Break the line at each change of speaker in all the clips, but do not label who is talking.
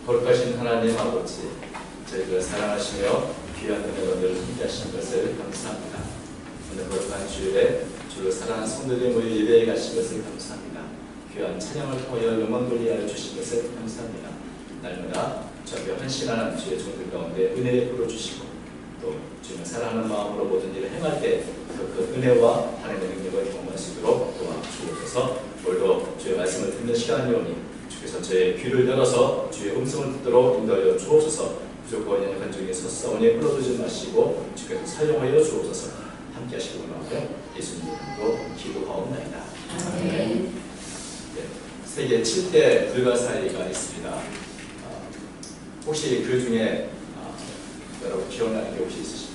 거룩하신 하나님 아버지, 저희를 사랑하시며 귀한 은혜로 늘 함께 하시는 것을 감사합니다. 오늘 거룩한 주일에 주를 사랑하는 성도들이 모여 예배에 가신 것을 감사합니다. 귀한 찬양을 통하여 영광 돌리하여 주신 것을 감사합니다. 날마다 저희가 헌신하는 주의 종들 가운데 은혜를 풀어주시고 또 주님을 사랑하는 마음으로 모든 일을 행할 때 그 은혜와 하나님의 능력을 경험할 수 있도록 도와주옵소서. 오늘도 주의 말씀을 듣는 시간이 오니 주께서 저의 귀를 열어서 주의 음성을 듣도록 인도하여 주옵소서. 부족한 연약한 중에 서싸우니 끌어두지 마시고 주께서 사용하여 주옵소서. 함께 하시고 나오며 예수님 이름으로 기도하옵나이다. 네. 세계 7대 불가사의가 있습니다. 혹시 그 중에 여러분 기억나는 게 혹시 있으십니까?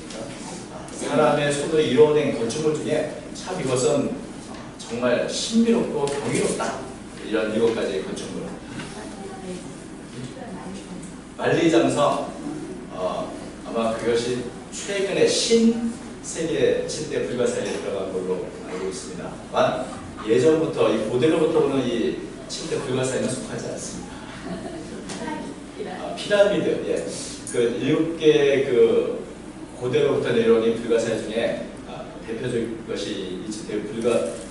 사람의 손으로 이루어낸 건축물 중에 참 이것은 정말 신비롭고 경이롭다, 이런 7가지의 건축물. 만리장성, 아마 그것이 최근에 세계 7대 불가사의에 들어간 걸로 알고 있습니다. 예전부터 이 고대로부터 오는 이 7대 불가사의는 속하지 않습니다. 피라미드, 예. 그 7개의 그 고대로부터 내려온 이 불가사의 중에 대표적인 것이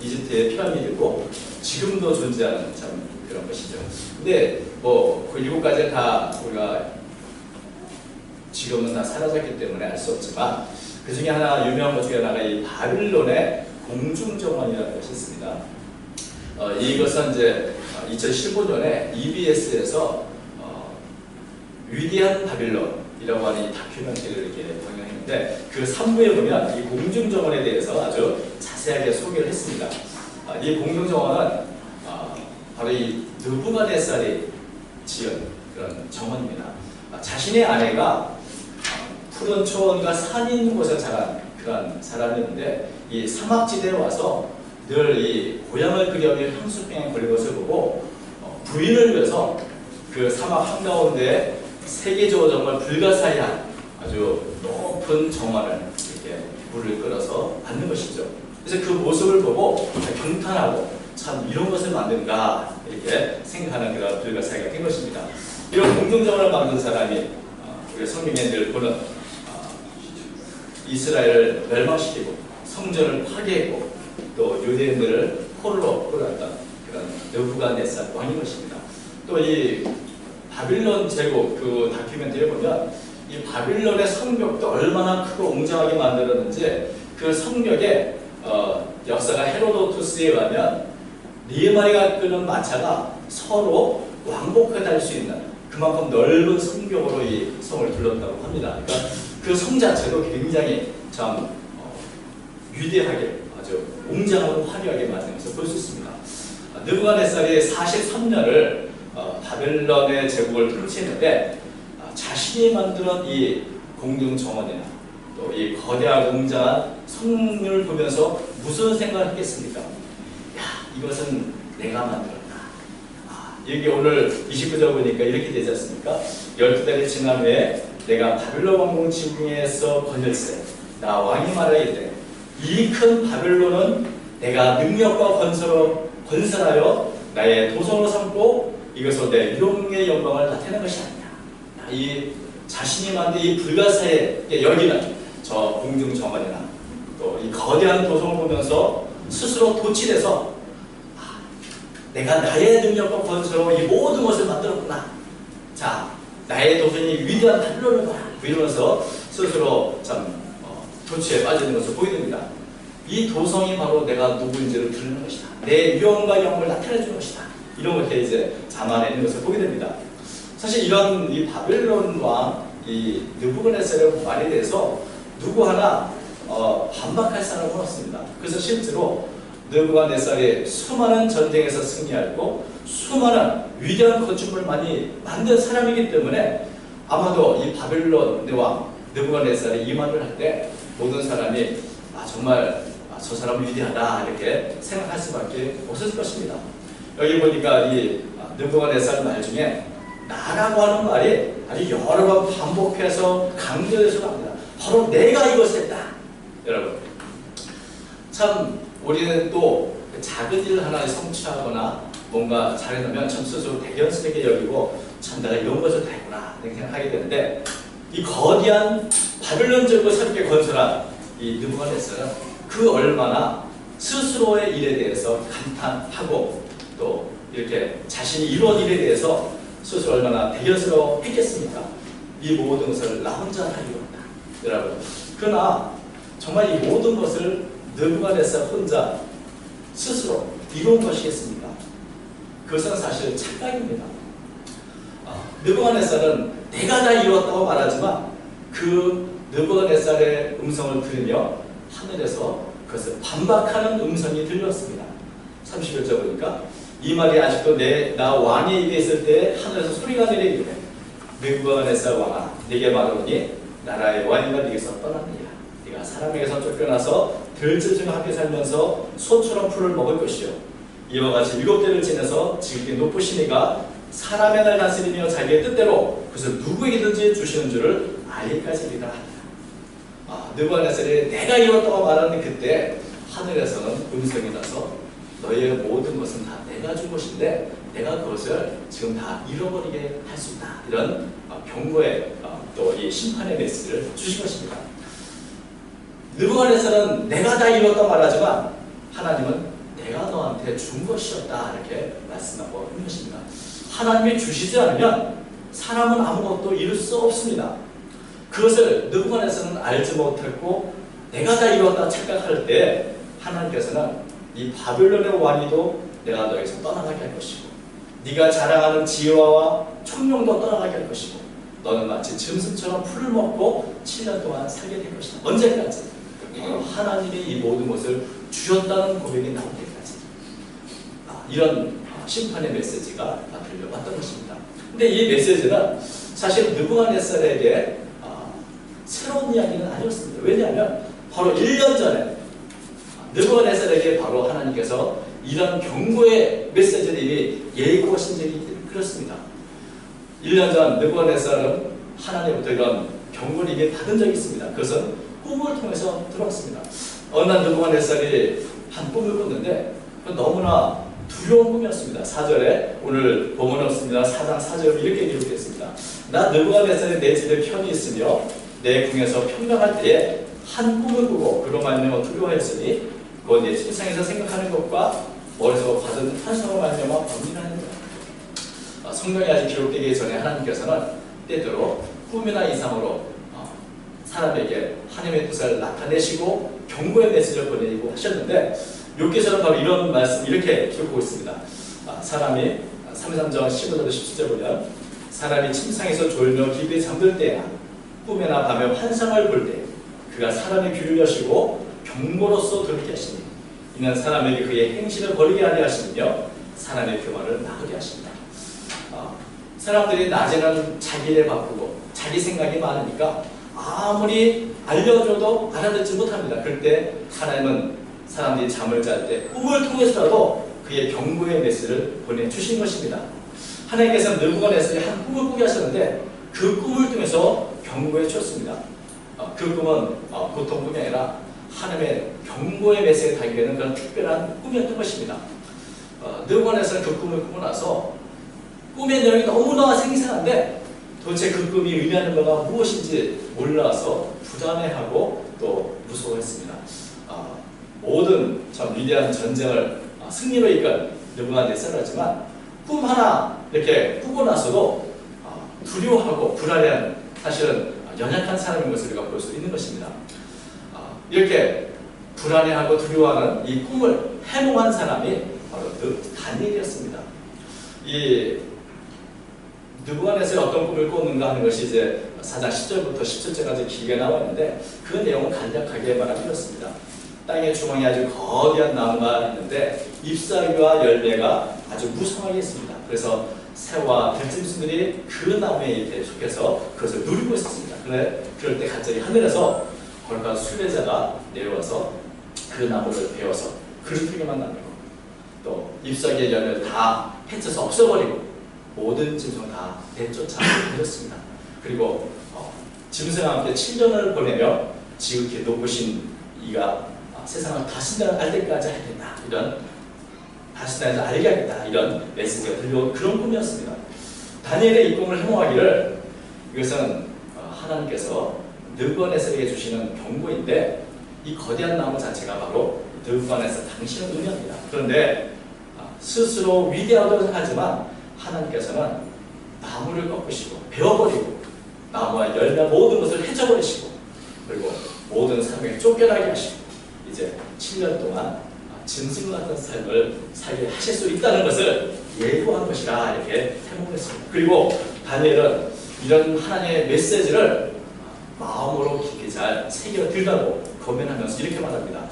이집트의 피라미드고 지금도 존재하는 참 그런 것이죠. 근데 뭐 그 7가지 다 우리가 지금은 다 사라졌기 때문에 알 수 없지만 그 중에 하나 유명한 것 중에 하나가 이 바빌론의 공중정원이라는 것이 있습니다. 이것은 이제 2015년에 EBS에서 위대한 바빌론이라고 하는 이 다큐멘터리를 이렇게 방영했는데 그 3부에 보면 이 공중정원에 대해서 아주 자세하게 소개를 했습니다. 이 공중정원은 바로 이 느부갓네살이 지은 그런 정원입니다. 자신의 아내가 푸른 초원과 산이 있는 곳에 자란 그런 사람이었는데 이 사막지대에 와서 늘 이 고향을 그리하며 향수병에 걸린 것을 보고 부인을 위해서 그 사막 한가운데 세계적으로 정말 불가사의한 아주 높은 정원을 이렇게 물을 끌어서 만든 것이죠. 그래서 그 모습을 보고 경탄하고 참 이런 것을 만든가 이렇게 생각하는 그런 불가사의가 된 것입니다. 이런 공중정원을 만든 사람이 우리 성경에 늘 보는 이스라엘을 멸망시키고 성전을 파괴했고 또 유대인들을 포로로 끌어갔던 그런 느부갓네살 왕인 것입니다. 또 이 바빌론 제국 그 다큐멘터리에 보면 이 바빌론의 성벽도 얼마나 크고 웅장하게 만들었는지 그 성벽의 역사가 헤로도투스에 의하면 4마리가 끄는 마차가 서로 왕복해 달 수 있는 그만큼 넓은 성벽으로 이 성을 둘렀다고 합니다. 그러니까 그 성 자체도 굉장히 참 위대하게 아주 웅장하고 화려하게 만든 것을 볼 수 있습니다. 느부갓네살이 43년을 바벨론의 제국을 통치했는데 자신이 만드는 이 공중정원이나 또 이 거대하고 웅장한 성을 보면서 무슨 생각을 했겠습니까? 야, 이것은 내가 만들었다. 여기 오늘 29절 보니까 이렇게 되지 않습니까? 12달이 지난 후에 내가 바벨론 왕궁 지붕에서 건널세 나 왕이 말하기를 이 큰 바벨론은 내가 능력과 건설하여 나의 도성으로 삼고 이것으로 내 위엄의 영광을 나타내는 것이 아니냐. 이 자신이 만든 이 불가사의 여기는 저 공중정원이나 또 이 거대한 도성을 보면서 스스로 도취돼서 내가 나의 능력과 건설로 이 모든 것을 만들었구나. 자, 나의 도성이 위대한 바빌론을 봐라. 이러면서 스스로 참 도취에 빠지는 것을 보게 됩니다. 이 도성이 바로 내가 누구인지를 드러내는 것이다. 내 위엄과 영광을 나타내주는 것이다. 이런 것에 이제 자만해 있는 것을 보게 됩니다. 사실 이런 이 바벨론 왕, 이 느부갓네살의 말에 대해서 누구 하나 반박할 사람은 없습니다. 그래서 실제로 느부갓네살이 수많은 전쟁에서 승리하고 수많은 위대한 건축물을 많이 만든 사람이기 때문에 아마도 이 바벨론의 왕 느부갓네살이 이 말을 할 때 모든 사람이 정말 저 사람은 위대하다 이렇게 생각할 수밖에 없을 것입니다. 여기 보니까 이 느부갓네살 말 중에 나라고 하는 말이 아주 여러 번 반복해서 강조해서 합니다. 바로 내가 이것을 했다. 여러분 참 우리는 또 작은 일 하나 성취하거나 뭔가 잘해놓으면 참 스스로 대견스럽게 여기고 참 내가 이런 것을 다 했구나 이렇게 생각하게 되는데, 이 거대한 바빌론 제국을 새롭게 건설한 이 느부갓네살은 그 얼마나 스스로의 일에 대해서 감탄하고 또 이렇게 자신이 이루어진 일에 대해서 스스로 얼마나 대견스러워 했겠습니까? 이 모든 것을 나 혼자 다 이루었다. 여러분, 그러나 정말 이 모든 것을 느부갓네살 혼자 스스로 이룬 것이겠습니까? 그것은 사실 착각입니다. 느부갓네살은 내가 다 이루었다고 말하지만 그 느부갓네살의 음성을 들으며 하늘에서 그것을 반박하는 음성이 들렸습니다. 31절 보니까 이 말이 아직도 나 왕의 입에 있을 때 하늘에서 소리가 내리기를 느부갓네살 왕아, 네게 말하노니 나라의 왕이가 네게서 떠납니다. 네가 사람에게서 쫓겨나서 들짐승 중에 함께 살면서 소처럼 풀을 먹을 것이요, 이와 같이 7대를 지내서 지극히 높으신 이가 사람의 날 다스리며 자기의 뜻대로 그것을 누구에게든지 주시는 줄을 알기까지이라 한다. 느부갓네살이 내가 이뤘다고 말하는 그때 하늘에서는 음성이 나서 너희의 모든 것은 다 내가 준 것인데 내가 그것을 지금 다 잃어버리게 할 수 있다. 이런 경고의 또 이 심판의 메시지를 주신 것입니다. 느부갓네살은 내가 다 이뤘다고 말하지만 하나님은 내가 너한테 준 것이었다 이렇게 말씀하고 있는 것입니다. 하나님이 주시지 않으면 사람은 아무것도 이룰 수 없습니다. 그것을 느부갓네살은 알지 못했고 내가 다 이뤘다 착각할 때 하나님께서는 이 바빌론의 왕위도 내가 너에게서 떠나가게 할 것이고 네가 자랑하는 지혜와 총명도 떠나가게 할 것이고 너는 마치 짐승처럼 풀을 먹고 7년 동안 살게 될 것이다. 언제까지? 하나님이 이 모든 것을 주셨다는 고백이 나올 때까지. 이런 심판의 메시지가 들려왔던 것입니다. 근데 이 메시지는 사실 느부갓네살에게 새로운 이야기는 아니었습니다. 왜냐하면 바로 1년 전에 느부갓네살에게 바로 하나님께서 이런 경고의 메시지를 이미 예고하신 적이 그렇습니다. 1년 전 느부갓네살은 하나님부터 이런 경고를 이미 받은 적이 있습니다. 그것은 꿈을 통해서 들어왔습니다. 어느 날 느부갓네살이 한 꿈을 꿨는데 너무나 두려운 꿈이었습니다. 4절에 오늘 본문은 없습니다. 4장 4절 이렇게 기록했습니다. 나 느부갓네살이 내 집에 편히 있으며 내 궁에서 평강할 때에 한 꿈을 꾸고 그로 말미암아 두려워했으니 곧 내 침상에서 생각하는 것과 머리에서 받은 환상으로 말미암아 범인하는 것. 성경에 아직 기록되기 전에 하나님께서는 때때로 꿈이나 이상으로 사람에게 하나님의 뜻을 나타내시고 경고의 메시지를 보내고 하셨는데 욥기서는 바로 이런 말씀 이렇게 기록하고 있습니다. 사람이 33장 15절 17절 보면 사람이 침상에서 졸며 깊이 잠들 때나 꿈에나 밤에 환상을 볼 때 그가 사람의 귀를 여시고 경고로서 들게 하시니 이는 사람에게 그의 행실을 버리게 하려 하시며 사람의 교만을 나으게 하십니다. 사람들이 낮에는 자기 일에 바쁘고 자기 생각이 많으니까 아무리 알려줘도 알아듣지 못합니다. 그럴 때 하나님은 사람들이 잠을 잘 때 꿈을 통해서라도 그의 경고의 메시지를 보내주신 것입니다. 하나님께서는 느부갓네살이 한 꿈을 꾸게 하셨는데 그 꿈을 통해서 경고해 주셨습니다. 그 꿈은 보통 꿈이 아니라 하나님의 경고의 메시지를 달게 되는 그런 특별한 꿈이었던 것입니다. 느부갓네살은 그 꿈을 꾸고 나서 꿈의 내용이 너무나 생생한데 도대체 그 꿈이 의미하는 바가 무엇인지 몰라서 불안해하고 또 무서워했습니다. 모든 참 위대한 전쟁을 승리로 이끈 느부갓네살이지만 꿈 하나 이렇게 꾸고 나서도 두려워하고 불안해한 사실은 연약한 사람인 것을 우리가 볼 수 있는 것입니다. 이렇게 불안해하고 두려워하는 이 꿈을 해몽한 사람이 바로 다니엘이었습니다. 이 느부갓네살이 어떤 꿈을 꿨는가 하는 것이 이제 4장 10절부터 17절까지 길게 나와 있는데 그 내용은 간략하게 말하면 이렇습니다. 땅의 중앙에 아주 거대한 나무가 있는데 잎사귀와 열매가 아주 무성하게 있습니다. 그래서 새와 들짐승들이 그 나무에 이렇게 속해서 그것을 누리고 있었습니다. 그럴 때 갑자기 하늘에서 거룩한 순례자가 내려와서 그 나무를 베어서 그릇되게만 남기고 또 잎사귀의 열매를 다 해쳐서 없애버리고 모든 짐승 다 내쫓아 버렸습니다. 그리고 짐승과 함께 7년을 보내며 지극히 높으신 이가 세상을 다신다 알 때까지 하겠다. 이런 다신다에서 알게 하겠다. 이런 메시지가 들려온 그런 꿈이었습니다. 다니엘의 이 꿈을 해몽하기를 이것은 하나님께서 느부갓네살에게 주시는 경고인데 이 거대한 나무 자체가 바로 느부갓네살 당신을 의미합니다. 그런데 스스로 위대하다고 생각하지만 하나님께서는 나무를 꺾으시고 베어버리고 나무와 열매 모든 것을 해쳐버리시고 그리고 모든 사람에게 쫓겨나게 하시고 이제 7년 동안 짐승 같은 삶을 살게 하실 수 있다는 것을 예고한 것이라 이렇게 해몽했습니다. 그리고 다니엘은 이런 하나님의 메시지를 마음으로 깊이 잘 새겨들다고 고면하면서 이렇게 말합니다.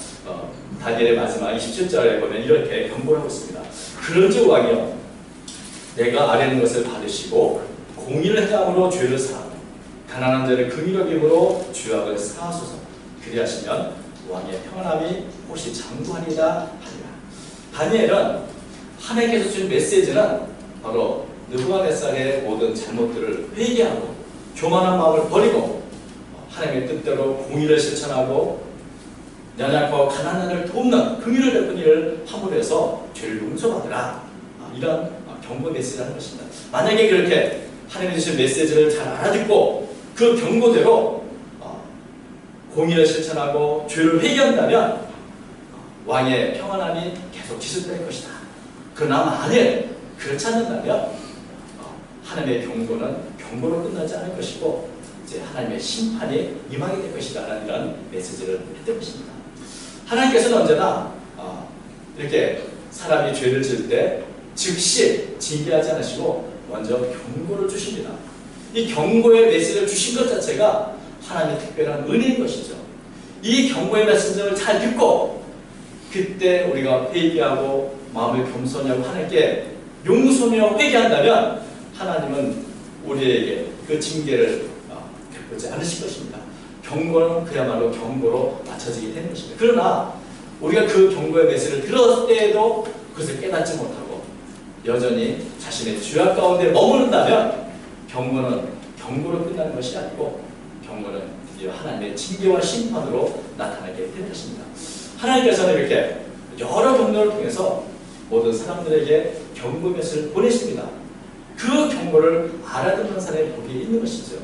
다니엘의 마지막 27절에 보면 이렇게 경고를 하고 있습니다. 그런즉 왕이여 내가 아뢰는 것을 받으시고 공의를 행함으로 죄를 사하고 가난한 자를 긍휼히 여김으로 죄악을 사하소서. 그리하시면 왕의 평안함이 혹시 장구하리다 하리라. 다니엘은 하나님께서 주신 메시지는 바로 느부갓네살의 모든 잘못들을 회개하고 교만한 마음을 버리고 하나님의 뜻대로 공의를 실천하고 연약하고 가난한 자를 돕는 긍휼을 베푸는 일을 함으로 해서 죄를 용서받으라. 이런 경고 메시지를 하는 것입니다. 만약에 그렇게 하나님이 주신 메시지를 잘 알아듣고 그 경고대로 공의를 실천하고 죄를 회개한다면 왕의 평안함이 계속 지속될 것이다. 그러나 만일 그렇지 않는다면 하나님의 경고는 경고로 끝나지 않을 것이고 이제 하나님의 심판이 임하게 될 것이다라는 이런 메시지를 했던 것입니다. 하나님께서는 언제나 이렇게 사람이 죄를 지을 때 즉시 징계하지 않으시고 먼저 경고를 주십니다. 이 경고의 메시지를 주신 것 자체가 하나님의 특별한 은혜인 것이죠. 이 경고의 메시지를 잘 듣고 그때 우리가 회개하고 마음을 겸손히 하고 하나님께 용서하며 회개한다면 하나님은 우리에게 그 징계를 베푸지 않으실 것입니다. 경고는 그야말로 경고로 맞춰지게 되는 것입니다. 그러나 우리가 그 경고의 메시지를 들었을 때에도 그것을 깨닫지 못하고 여전히 자신의 죄악 가운데 머무른다면 경고는 경고로 끝나는 것이 아니고 경고는 드디어 하나님의 징계와 심판으로 나타나게 될 것입니다. 하나님께서는 이렇게 여러 경로를 통해서 모든 사람들에게 경고 메시지를 보내십니다. 그 경고를 알아듣는 사람의 복이 있는 것이죠.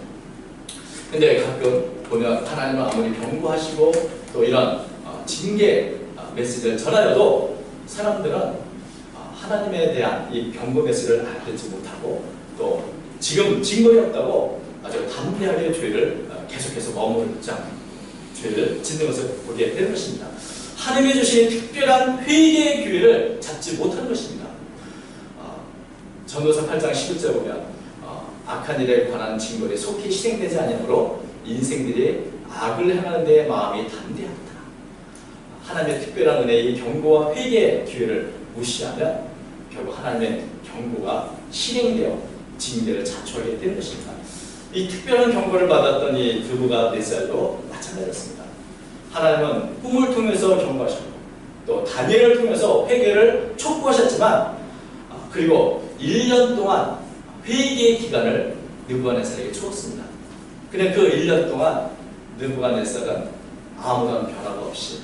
근데 가끔 보면 하나님은 아무리 경고하시고 또 이런 징계 메시지를 전하여도 사람들은 하나님에 대한 이 경고 메시지를 알아듣지 못하고 또 지금 증거가 없다고 아주 담대하게 죄를 계속해서 머무르지 않고 죄를 짓는 것을 보게 되는 것입니다. 하나님이 주신 특별한 회개의 기회를 잡지 못하는 것입니다. 전도서 8장 11절 보면 악한 일에 관한 징벌이 속히 실행되지 아니하므로 인생들이 악을 행하는 데 마음이 담대하다. 하나님의 특별한 은혜의 경고와 회개의 기회를 무시하면 결국 하나님의 경고가 실행되어 징계를 자초하게 되는 것입니다. 이 특별한 경고를 받았던 이 느부갓네살도 마찬가지였습니다. 하나님은 꿈을 통해서 경고하셨고 또 다니엘을 통해서 회개를 촉구하셨지만 그리고 1년 동안 회개의 기간을 느부갓네살에게 주었습니다. 근데 그 1년 동안 느부갓네살은 아무런 변화가 없이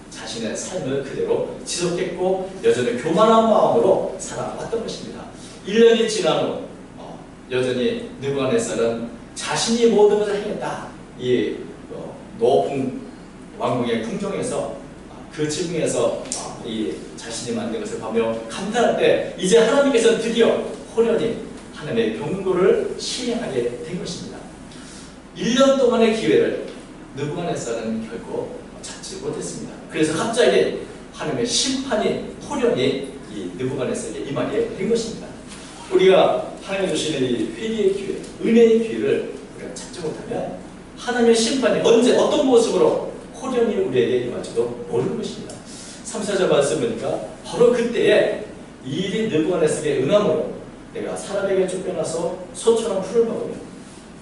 자신의 삶을 그대로 지속했고 여전히 교만한 마음으로 살아왔던 것입니다. 1년이 지난 후 여전히 느부갓네살은 자신이 모든 것을 행했다. 이 높은 왕궁의 궁정에서 그 지붕에서 이 자신이 만든 것을 보며 감탄할 때 이제 하나님께서 드디어 호련히 하나님의 경고를 실행하게 된 것입니다. 1년 동안의 기회를 느부갓네살은 결코 찾지 못했습니다. 그래서 갑자기 하나님의 심판이 호련히 이 느부갓네살에게 임하게 된 것입니다. 우리가 하나님이 주시는 이 회개의 기회, 은혜의 기회를 우리가 찾지 못하면 하나님의 심판이 언제 어떤 모습으로 호련히 우리에게 임할지도 모르는 것입니다. 3, 4절 말씀 보니까 바로 그때에 이 일이 느부갓네살에게 응함으로 내가 사람에게 쫓겨나서 소처럼 풀을 먹으며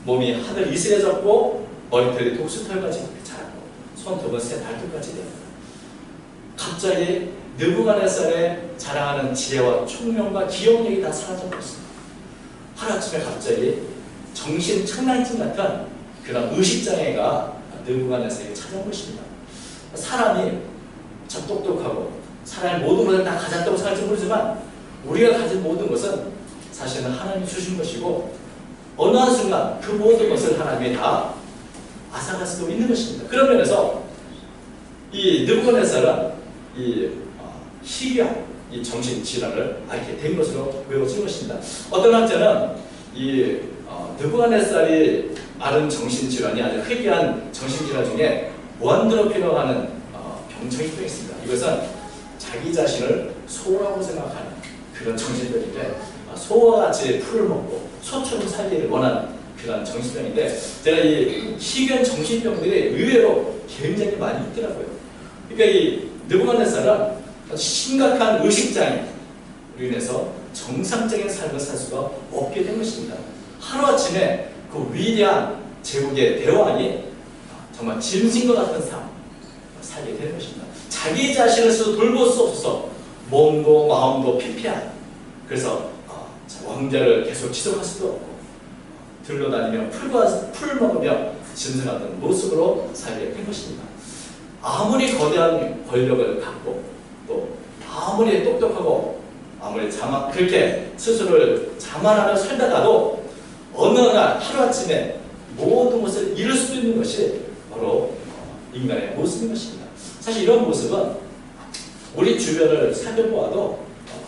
몸이 하늘 이슬에 젖고 머리털이 독수털까지 자라고 손톱은 새 발톱까지 됩니다. 갑자기 느부갓네살의 자랑하는 지혜와 총명과 기억력이 다 사라져버렸습니다. 하루아침에 갑자기 정신착란증 같은 그런 의식장애가 느부갓네살에게 찾아온 것입니다. 사람이 참 똑똑하고 사람의 모든 것을 다 가졌다고 생각할지 모르지만 우리가 가진 모든 것은 사실은 하나님이 주신 것이고 어느 한순간 그 모든 것을 하나님이 다 앗아갈 수도 있는 것입니다. 그런 면에서 이 느부갓네살은 이 희귀한 이 정신질환을 앓게 된 것으로 보여지는 것입니다. 어떤 학자는 이 느부갓네살이 앓은 정신질환이 아주 희귀한 정신질환 중에 무한드로피라고 하는 병정이 있습니다. 이것은 자기 자신을 소라고 생각하는 그런 정신병인데 소와 같이 풀을 먹고 소처럼 살기를 원하는 그런 정신병인데 제가 이 희귀한 정신병들이 의외로 굉장히 많이 있더라고요. 그러니까 이 느부갓네살은 아주 심각한 의식장애로 인해서 정상적인 삶을 살 수가 없게 된 것입니다. 하루아침에 그 위대한 제국의 대왕이 정말 짐승과 같은 삶을 살게 되는 것입니다. 자기 자신을 스스로 돌볼 수 없어서 몸도 마음도 피폐한, 그래서 왕자를 계속 지속할 수도 없고 들러다니며 풀 먹으며 짐승 같은 모습으로 살게 된 것입니다. 아무리 거대한 권력을 갖고 또 아무리 똑똑하고 아무리 그렇게 스스로를 자만하며 살다가도 어느 날 하루아침에 모든 것을 잃을 수도 있는 것이 바로 인간의 모습인 것입니다. 사실 이런 모습은 우리 주변을 살펴보아도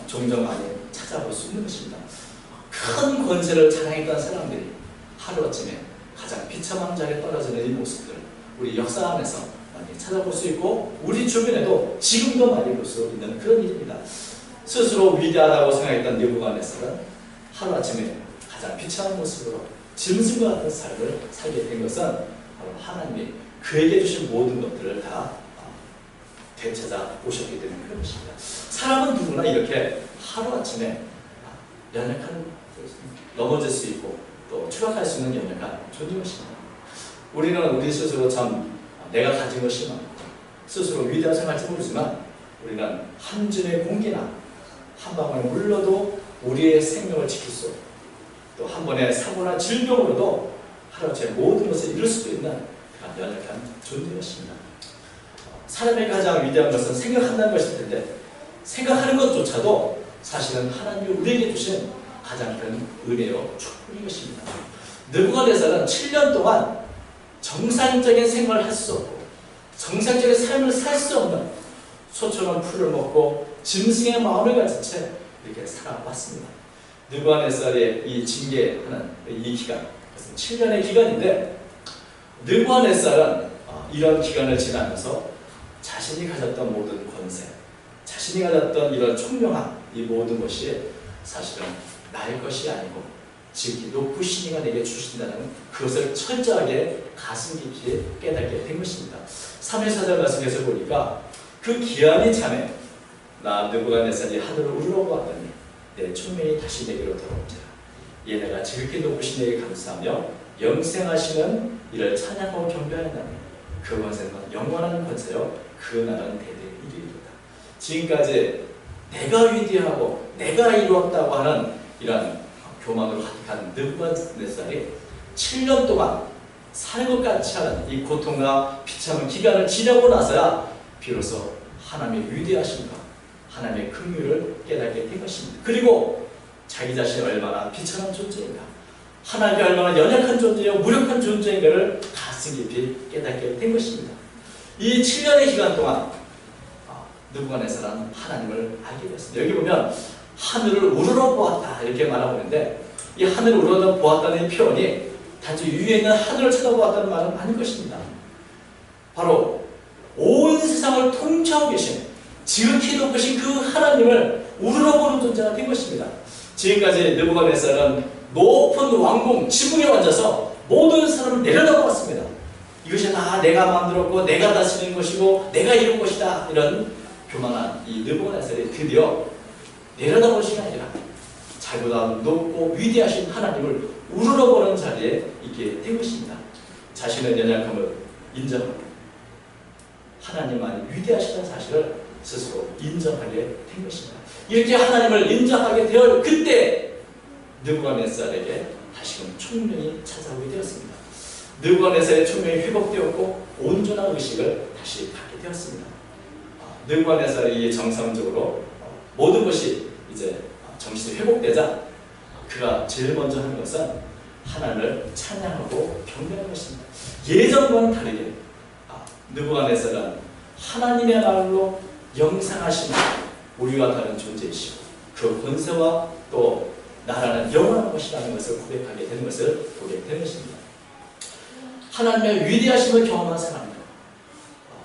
종종 많이 찾아볼 수 있는 것입니다. 큰 권세를 자랑했던 사람들이 하루아침에 가장 비참한 자리에 떨어지는 이 모습들 우리 역사 안에서 많이 찾아볼 수 있고 우리 주변에도 지금도 많이 볼 수 있는 그런 일입니다. 스스로 위대하다고 생각했던 느부갓네살은 하루아침에 가장 비참한 모습으로 짐승과 같은 삶을 살게 된 것은 바로 하나님이 그에게 주신 모든 것들을 다 되찾아 오셨기 때문에 그런 것입니다. 사람은 누구나 이렇게 하루아침에 연약한, 넘어질 수 있고 또 추락할 수 있는 연약한 존재인 것입니다. 우리는 우리 스스로 참 내가 가진 것이 많고 스스로 위대한 생각할지 모르지만 우리는 한 줌의 공기나 한 방울의 물로도 우리의 생명을 지킬 수 없고 또 한 번의 사고나 질병으로도 하루아침에 모든 것을 잃을 수도 있는 그런 연약한 존재인 것입니다. 사람의 가장 위대한 것은 생각한다는 것일 텐데 생각하는 것조차도 사실은 하나님이 우리에게 주신 가장 큰 은혜요 축복인 것입니다. 느부갓네살은 7년 동안 정상적인 생활을 할 수 없고 정상적인 삶을 살 수 없는 소처럼 풀을 먹고 짐승의 마음을 가진 채 이렇게 살아왔습니다. 느부갓네살의 이 징계하는 이 기간, 7년의 기간인데 느부갓네살은 이런 기간을 지나면서 자신이 가졌던 모든 권세, 자신이 가졌던 이런 총명함, 이 모든 것이 사실은 나의 것이 아니고 지극히 높으신 이가 내게 주신다는 그것을 철저하게 가슴 깊이 깨닫게 된 것입니다. 3일 4절 말씀에서 보니까 그 기한이 참에 나 느부갓네살이 하늘을 우러보았더니 내 총명이 다시 내게로 돌아온지라. 이에 내가 지극히 높으신 이에게 감사하며 영생하시는 이를 찬양하고 경배하였나니 그 권세는 영원한 권세요 그 나라는 대대에 이르리로다. 지금까지 내가 위대하고 내가 이루었다고 하는 이런 교만으로 가득한 느부갓네살이 7년 동안 사는 것 같지 않은 이 고통과 비참한 기간을 지나고 나서야 비로소 하나님의 위대하심과 하나님의 긍휼을 깨닫게 된 것입니다. 그리고 자기 자신이 얼마나 비참한 존재인가, 하나님이 얼마나 연약한 존재요 무력한 존재인가를 가슴 깊이 깨닫게 된 것입니다. 이 7년의 기간 동안 느부갓네살은 하나님을 알게 되었습니다. 여기 보면 하늘을 우러러 보았다 이렇게 말하고 있는데 이 하늘을 우러러 보았다는 표현이 단지 위에 있는 하늘을 쳐다보았다는 말은 아닌 것입니다. 바로 온 세상을 통치하고 계신 지극히 높으신 그 하나님을 우러러보는 존재가 된 것입니다. 지금까지 느부갓네살은 높은 왕궁 지붕에 앉아서 모든 사람을 내려다보았습니다. 이것이 다 내가 만들었고 내가 다스리는 것이고 내가 이룬 것이다 이런 교만한 이 느부갓네살이 드디어 내려다볼 시간이 아니라 자기보다 높고 위대하신 하나님을 우러러보는 자리에 있게 된 것입니다. 자신의 연약함을 인정하고 하나님만이 위대하시다는 사실을 스스로 인정하게 된 것입니다. 이렇게 하나님을 인정하게 되어 그때 느부갓네살에게 다시금 총명이 찾아오게 되었습니다. 느부갓네살의 총명이 회복되었고 온전한 의식을 다시 갖게 되었습니다. 느부갓네살이 정상적으로 모든 것이 이제 정신이 회복되자 그가 제일 먼저 하는 것은 하나님을 찬양하고 경배하는 것입니다. 예전과는 다르게 느부갓네살은 하나님의 말로 영상하신 우리와 다른 존재이시고 그 권세와 또 나라는 영원한 것이라는 것을 고백하게 되는 것을 보게 되는 것입니다. 하나님의 위대하심을 경험한 사람입니다.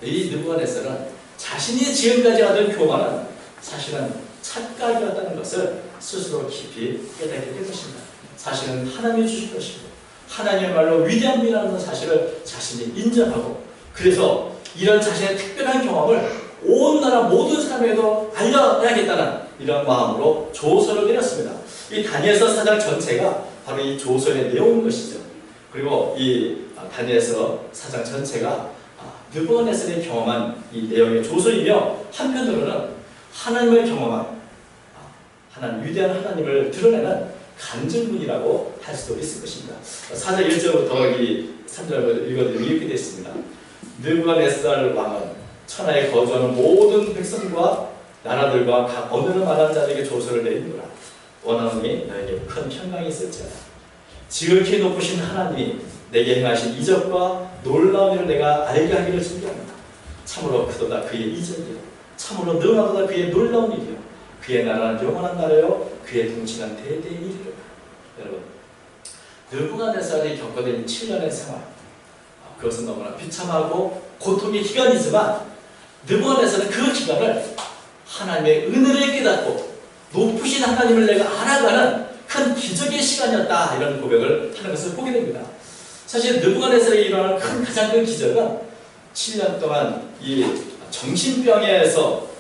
이 느부갓네살은 자신이 지금까지 하던 교만은 사실은 착각이었다는 것을 스스로 깊이 깨닫게 된 것입니다. 사실은 하나님이 주신 것이고 하나님의 말로 위대한 분이라는 사실을 자신이 인정하고 그래서 이런 자신의 특별한 경험을 온 나라 모든 사람에게도 알려야겠다는 이런 마음으로 조서를 내렸습니다. 이 다니엘서 4장 전체가 바로 이 조서의 내용인 것이죠. 그리고 이 다니엘서 4장 전체가 느부갓네살이 경험한 이 내용의 조서이며 한편으로는 하나님을 경험한 하나님, 위대한 하나님을 드러내는 간증문이라고 할 수도 있을 것입니다. 4장 1절부터 이 3절을 읽어드리면 이렇게 되어 있습니다. 느부갓네살 왕은 천하에 거주하는 모든 백성과 나라들과 각 언어를 말하는 자들에게 조서를 내리노라. 원하노니 너에게 큰 평강이 있을지어다. 지극히 높으신 하나님이 내게 행하신 이적과 놀라운 일을 내가 알게 하기를 준비합니다. 참으로 크도다 그의 이적이요 참으로 능하도다 그의 놀라운 일이요 그의 나라는 영원한 나라요 그의 통치는 대대에 이르리라. 여러분, 느부갓네살이 겪어낸 7년의 생활, 그것은 너무나 비참하고 고통의 기간이지만 느부갓네살은 그 기간을 하나님의 은혜를 깨닫고 높으신 하나님을 내가 알아가는 큰 기적의 시간이었다, 이런 고백을 하는 것을 보게 됩니다. 사실 느부갓네살이 일어나는 가장 큰 기적은 7년 동안 이 정신병에서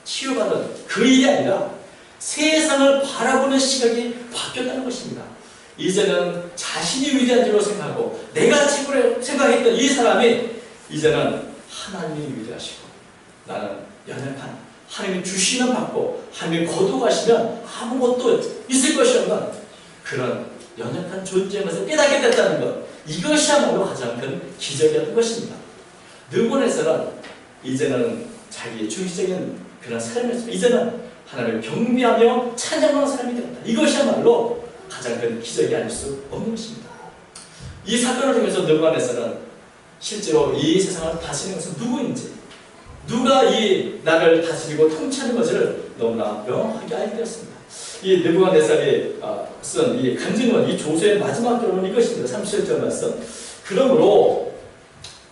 치유받은 그 일이 아니라 세상을 바라보는 시각이 바뀌었다는 것입니다. 이제는 자신이 위대한 줄로 생각하고 내가 최고로 생각했던 이 사람이 이제는 하나님이 위대하시고 나는 연약한, 하나님이 주시면 받고 하나님이 거두가시면 아무것도 있을 것이 없는 그런 연약한 존재인 것을 깨닫게 됐다는 것, 이것이야말로 가장 큰 기적이었던 것입니다. 느부갓네살은 이제는 자기의 주기적인 그런 삶에서 이제는 하나님을 경배하며 찬양하는 사람이 되었다. 이것이야말로 가장 큰 기적이 아닐 수 없는 것입니다. 이 사건을 통해서 느부갓네살은 실제로 이 세상을 다스리는 것은 누구인지, 누가 이 나라를 다스리고 통치하는 것을 너무나 명확하게 알게 되었습니다. 이 느부갓네살이 쓴 이 간증문, 이 조서의 마지막 결론은 이것입니다. 37절 말씀. 그러므로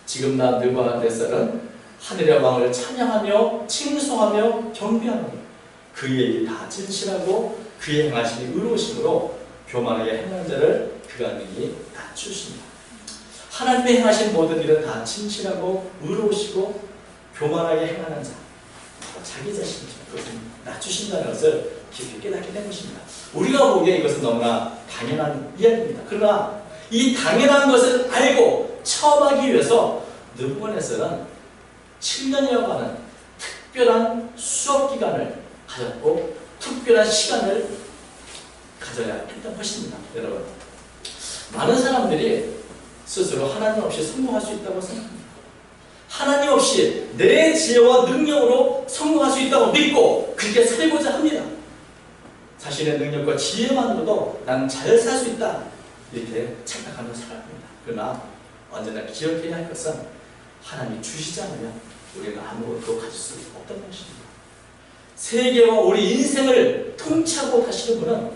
지금 나 느부갓네살은 하늘의 왕을 찬양하며 칭송하며 경배하노니 그의 일이 다 진실하고 그의 행하심이 의로우심으로 교만하게 행하는 자를 그가 능히 낮추십니다. 하나님의 행하신 모든 일은 다 진실하고 의로우시고 교만하게 행하는 자, 자기 자신이죠. 그것은 낮추신다는 것을 깊이 깨닫게 된 것입니다. 우리가 보기에 이것은 너무나 당연한 이야기입니다. 그러나 이 당연한 것을 알고 체험하기 위해서 느부갓네살은 7년이라고 하는 특별한 수업 기간을 가졌고 특별한 시간을 가져야 했던 것입니다. 여러분, 많은 사람들이 스스로 하나님 없이 성공할 수 있다고 생각합니다. 하나님 없이 내 지혜와 능력으로 성공할 수 있다고 믿고 그렇게 살고자 합니다. 자신의 능력과 지혜만으로도 나는 잘 살 수 있다, 이렇게 착각하는 사람입니다. 그러나 언제나 기억해야 할 것은 하나님이 주시지 않으면 우리가 아무것도 가질 수 없다는 것입니다. 세계와 우리 인생을 통치하고 가시는 분은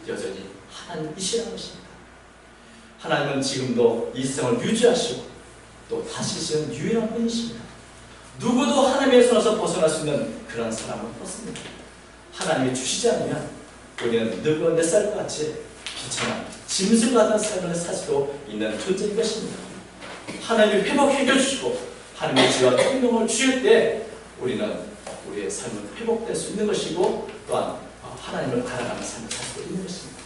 여전히 하나님이시라는 것입니다. 하나님은 지금도 이 세상을 유지하시고 또 다스리시는 유일한 분이십니다. 누구도 하나님의 손에서 벗어날 수 있는 그런 사람은 없습니다. 하나님이 주시지 않으면 우리는 느부갓네살과 같이 비참한 짐승 같은 삶을 살 수도 있는 존재인 것입니다. 하나님이 회복해 주시고 하나님의 지혜와 통용을 주실 때 우리는 우리의 삶은 회복될 수 있는 것이고 또한 하나님을 알아가는 삶을 살 수 있는 것입니다.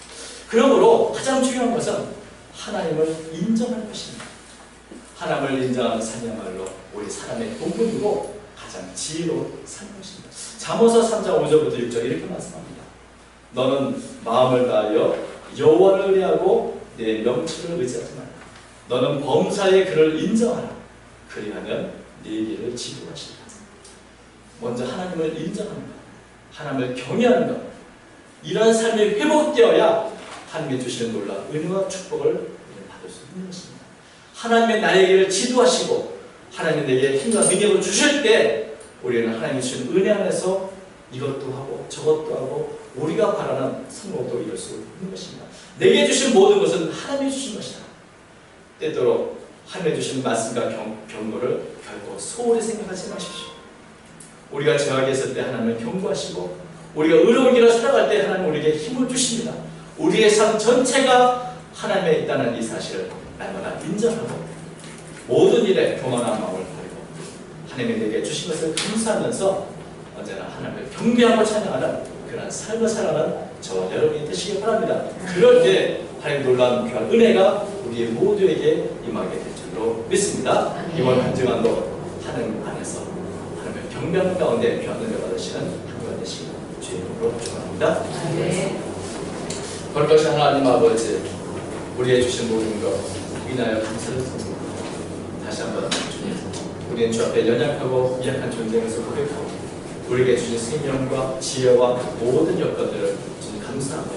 그러므로 가장 중요한 것은 하나님을 인정하는 것입니다. 하나님을 인정하는 삶이야말로 우리 사람의 본분이고 가장 지혜로운 삶인 것입니다. 잠언서 3장 5절부터 6절 이렇게 말씀합니다. 너는 마음을 다하여 여호와를 의뢰하고 내 명철을 의지하지 말라. 너는 범사의 그를 인정하라. 그리하면 네 길을 지도하시리라. 먼저 하나님을 인정하는 것, 하나님을 경외하는 것, 이런 삶이 회복되어야 하나님이 주시는 놀라운 은혜와 축복을 받을 수 있는 것입니다. 하나님의 나에게 지도하시고 하나님이 내게 힘과 능력을 주실 때 우리는 하나님이 주신 은혜 안에서 이것도 하고 저것도 하고 우리가 바라는 성공도 이룰 수 있는 것입니다. 내게 주신 모든 것은 하나님이 주신 것이다. 때때로 하나님이 주신 말씀과 경고를 결코 소홀히 생각하지 마십시오. 우리가 죄악에 있을 때 하나님은 경고하시고 우리가 의로운 길을 살아갈 때 하나님은 우리에게 힘을 주십니다. 우리의 삶 전체가 하나님에 있다는 이 사실을 날마다 인정하고 모든 일에 교만한 마음을 버리고 하나님이 내게 주신 것을 감사하면서 언제나 하나님을 경배하고 찬양하는 그런 삶을 살아가는 저와 여러분이 되시기 바랍니다. 그럴 때 하나님의 놀라운 귀한 은혜가 우리 모두에게 임하게 될 줄로 믿습니다. 이번 한 주간도 하나님 안에서 하나님을 경배하는 가운데 귀한 은혜 받으시는 하루가 되시기 주의 이름으로 축원합니다. 거룩하신 하나님 아버지, 우리의 주신 모든 것 인하여 감사를 드립니다. 다시 한번 주님, 우리는 주 앞에 연약하고 미약한 존재에서 고백하고 우리에게 주신 생명과 지혜와 모든 여건들을 주님 감사하며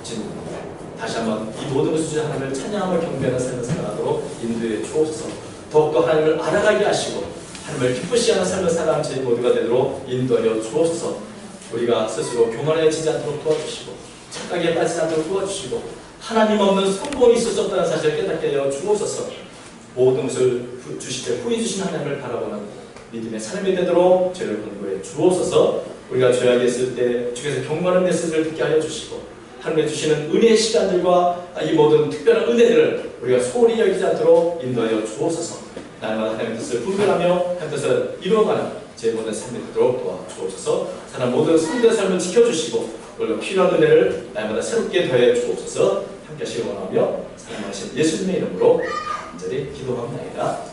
주님 다시 한번 이 모든 것을 주신 하나님을 찬양하며 경배하는 삶을 살아가도록 인도해 주옵소서. 더욱더 하나님을 알아가게 하시고 하나님을 기쁘시게 하는 삶을 살아가는 저희 모두가 되도록 인도하여 주옵소서. 우리가 스스로 교만해지지 않도록 도와주시고 착각에 빠지지 않도록 도와주시고 하나님 없는 성공이 있을 수 없다는 사실을 깨닫게 하여 주옵소서. 모든 것을 주실 때 후히 주신 하나님을 바라보는 믿음의 삶이 되도록 저희를 권고해 주옵소서. 우리가 죄악에 있을 때 주께서 경건한 메시지를 듣게 하여 주시고 하나님의 주시는 은혜의 시간들과 이 모든 특별한 은혜들을 우리가 소홀히 여기지 않도록 인도하여 주옵소서. 날마다 하나님의 뜻을 분별하며 하나님의 뜻을 이루어가는 제 모든 삶이 되도록 도와주옵소서. 사람 모든 성도의 삶을 지켜주시고 우리가 필요한 은혜를 날마다 새롭게 더해 주옵소서. 함께 하시기 원하며 사랑하신 예수님의 이름으로 간절히 기도합니다.